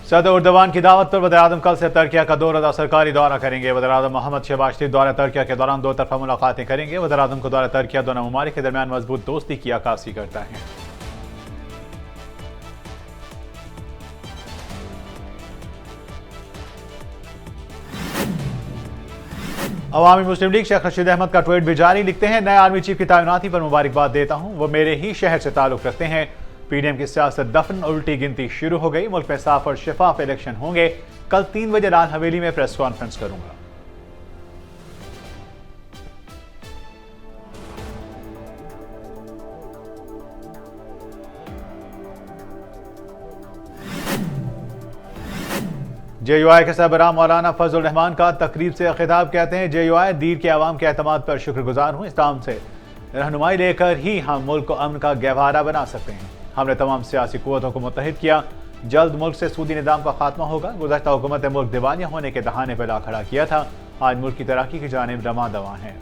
सदर उर्दवान की दावत पर वज़ीर-ए-आज़म कल से तुर्किया का 2 रोज़ा सरकारी दौरा करेंगे। वज़ीर-ए-आज़म मोहम्मद शहबाज शरीफ दौरा तुर्किया के दौरान 2 तरफ़ा मुलाकातें करेंगे। वज़ीर-ए-आज़म को दौरा तुर्किया दोनों ममालिक के दरमियान मजबूत दोस्ती की अक्कासी करता है। अवामी मुस्लिम लीग शेख रशीद अहमद का ट्वीट भी जारी, लिखते हैं नए आर्मी चीफ की तैनाती पर मुबारकबाद देता हूं, वो मेरे ही शहर से ताल्लुक रखते हैं। पीडीएम की सियासत दफन, उल्टी गिनती शुरू हो गई। मुल्क में साफ और शफाफ इलेक्शन होंगे। कल 3 बजे लाल हवेली में प्रेस कॉन्फ्रेंस करूंगा। JUI के सरबराह मौलाना फजल रहमान का तकरीब से खिताब, कहते हैं JUI दीर के अवाम के एतमाद पर शुक्रगुजार हूँ। इस्लाम से रहनुमाई लेकर ही हम मुल्क को अमन का गहवारा बना सकते हैं। हमने तमाम सियासी कुव्वतों को मुत्तहिद किया। जल्द मुल्क से सूदी निज़ाम का खात्मा होगा। गुज़श्ता हुकूमत ने मुल्क दिवालिया होने के दहाने पर ला खड़ा किया था। आज मुल्क की तरक्की की जानिब रमा दवा है।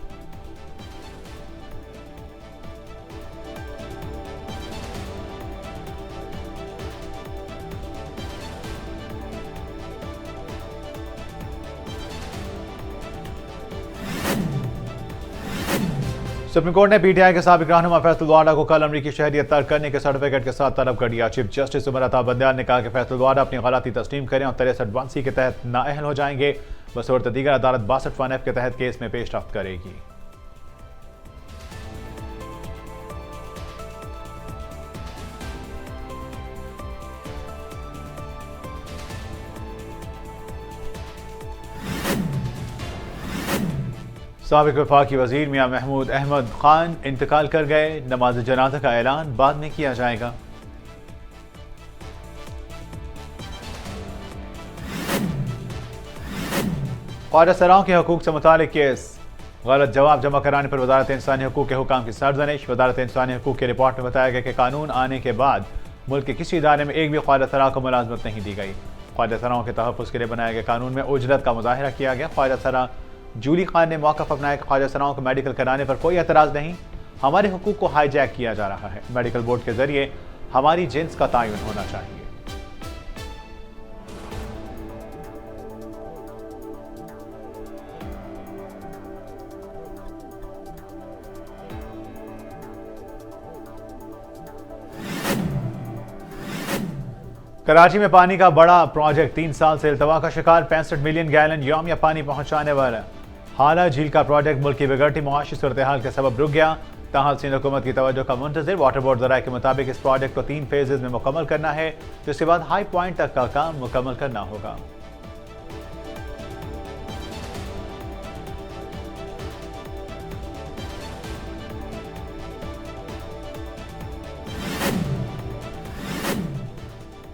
सुप्रीम कोर्ट ने पीटीआई के साबिक रहनुमा फैसल वाडा को कल अमरीकी शहरियत तर्क करने के सर्टिफिकेट के साथ तलब कर दिया। चीफ जस्टिस उमर अता बंदयाल ने कहा कि फैसल वाडा अपनी गलती तस्लीम करें और 63(1) के तहत नाअहल हो जाएंगे। बसूरत दीगर अदालत 62(1) के तहत केस में पेशरफ्त करेगी। साबिक वफाकी वजीर मियां महमूद अहमद खान इंतकाल कर गए। नमाज जनाजा का ऐलान बाद में किया जाएगा। ख्वाजा सराओं के हकूक से मुतालिक केस, गलत जवाब जमा कराने पर वजारत इंसानी हकूक के हुकाम की सरजनिश। वजारत इंसानी हकूक की रिपोर्ट में बताया गया कि कानून आने के बाद मुल्क के किसी इदारे में एक भी ख्वाजा सरा को मुलाजमत नहीं दी गई। ख्वाजा सराओं के तहफ़्फ़ुज़ के लिए बनाए गए कानून में उजरत का मुजाहिरा किया गया। ख्वाजा सरा जूली खान ने मौक़िफ़ अपनाया कि ख्वाजा सराओं को मेडिकल कराने पर कोई एतराज़ नहीं, हमारे हुकूक को हाईजैक किया जा रहा है। मेडिकल बोर्ड के जरिए हमारी जिन्स का तयन होना चाहिए। कराची में पानी का बड़ा प्रोजेक्ट 3 साल से इल्तवा का शिकार। 65 मिलियन गैलन यौमिया पानी पहुंचाने वाला हाला झील का प्रोजेक्ट मुल्क की बिगड़ती मुआशी सूरत हाल के सबब रुक गया। ताहल सिंध हुकूमत की तवज्जो का मुंतज़िर। वाटर बोर्ड ज़राए के मुताबिक इस प्रोजेक्ट को 3 फेजेज में मुकम्मल करना है, जिसके बाद हाई पॉइंट तक का काम मुकम्मल करना होगा।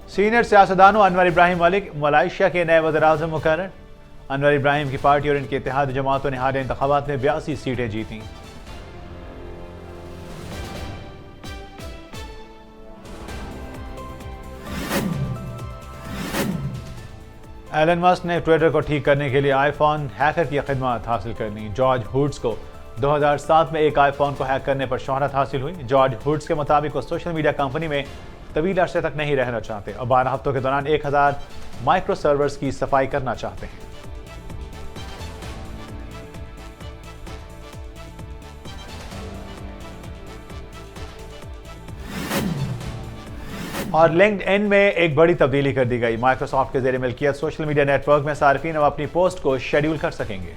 सीनियर सियासतदानों अनवर इब्राहिम मलिक मलाइशिया के नए वज़ीर-ए-आज़म मुकर्रर। अनवर इब्राहिम की पार्टी और इनके इत्तेहादी जमातों ने हालिया इंतखाबात में 82 सीटें जीती। एलन मस्क ने ट्विटर को ठीक करने के लिए आईफोन हैकर की खिदमत हासिल कर ली। जॉर्ज हुड्स को 2007 में एक आईफोन को हैक करने पर शोहरत हासिल हुई। जॉर्ज हुड्स के मुताबिक वो सोशल मीडिया कंपनी में तवील अरसे तक नहीं रहना चाहते और 12 हफ्तों के दौरान 1000 माइक्रो सर्वर्स की सफाई करना चाहते हैं। और लिंक्डइन में एक बड़ी तब्दीली कर दी गई। माइक्रोसॉफ्ट के ज़रिए मिल्कियत सोशल मीडिया नेटवर्क में सार्फिन अब अपनी पोस्ट को शेड्यूल कर सकेंगे।